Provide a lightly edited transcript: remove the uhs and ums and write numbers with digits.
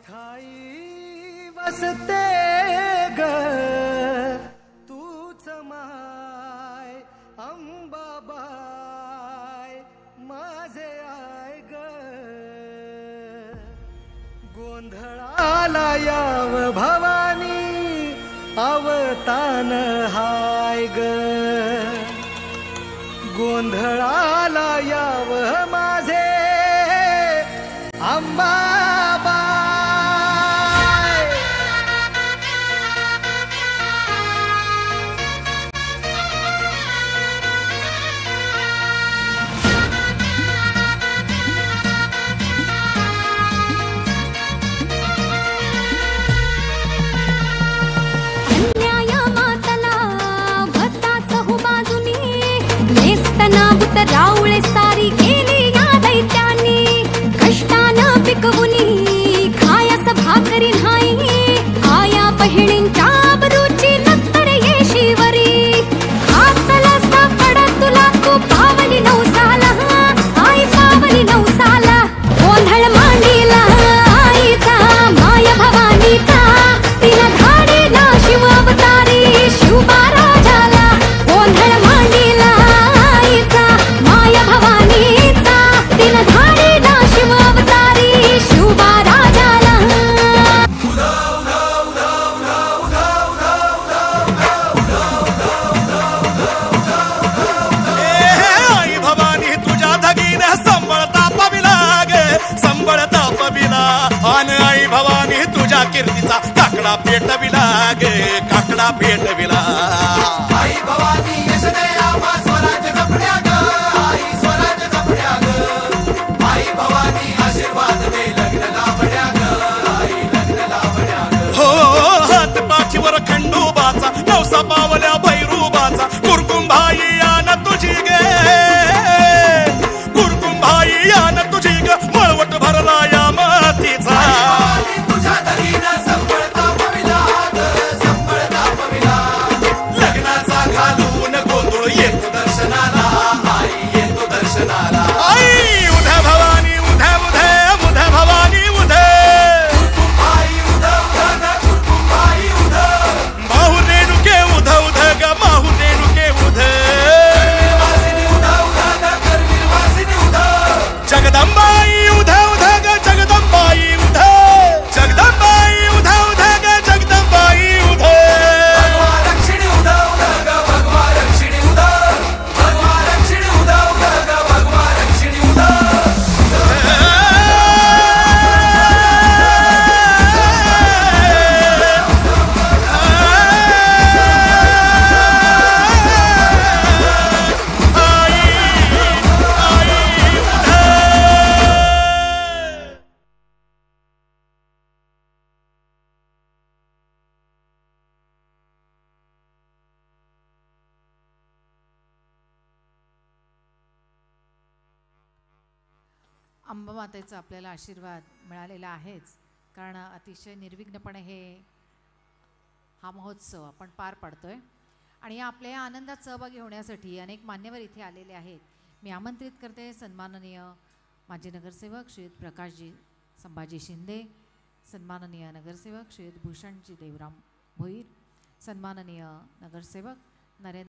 ठाई वसते ग तूच माय अंबाबाय माझे आय ग गोंधळाला याव भवानी अवतान हाय ग गोंधळाला याव माझे अंबाबाय रावळे सारी गेली या दैत्यानी कष्टानं पिकवुनी खायास भाकरी नाही आया बहिणींच्या आबरूची नंतर येशीवरी हातला सापड तुला तू पावली नवसाला आई पावली नवसाला गोंधळ मांडीला आईचा माय भवानीचा तिला धाडीला शिव अवतारी शिवबा राजाला गोंधळ मांडीला माय भवानीचा तिला धाडीला शिव अवतारी शिवबा राजाला आई भवानी तुझ्या धगीने संबळता पविला आणि आई भवानी तुझ्या कीर्तीचा काकडा पेटविला गे काकडा पेटविला आई भवानी यश दे आम्हा स्वराज्य जपड्या ग आई स्वराज्य जपड्या ग आई भवानी आशीर्वाद दे लग्न लावड्या ग आई लग्न लावड्या ग हो हात पाठीवर खंडोबाचा नवसा पावल्या भैरूबाचा कुरकुंभाई यान तुझी गे कुरकुंभाई यान तुझी ग मळवट भरला या मातीचा तुझ्या दरीनं संपळता पविला ग संपळता पविला लग्नाचा घालून गोंधळ येतो दर्शनाला आई येतो दर्शनाला आई उधे भवानी उधे उधे उधे भवानी उधे आई उधव ग कुटुंबाई उधव माहू रेणुके उध उध ग माहू रेणुके उध वासिनी उधव ग करवीर वासिनी उधव जगदंबाई उध उध ग जगदंबाई उध जगदंबाई उध उध ग जगदंबाई उध भगवा रक्षिणी उधव ग भगवा रक्षिणी उधव भगवा रक्षिणी उधव ग भगवा रक्षिणी उधव अंबा मातेचा आपल्याला आशीर्वाद मिळालेला आहेच, कारण अतिशय निर्विघ्नपणे हा महोत्सव आपण पार पाडतोय. आणि आपल्या या आनंदात सहभागी होण्यासाठी अनेक मान्यवर इथे आलेले आहेत. मी आमंत्रित करते सन्माननीय माजी नगरसेवक श्रीयुत प्रकाशजी संभाजी शिंदे, सन्माननीय नगरसेवक श्रीयुत भूषणजी देवराम भोईर, सन्माननीय नगरसेवक नरेंद्र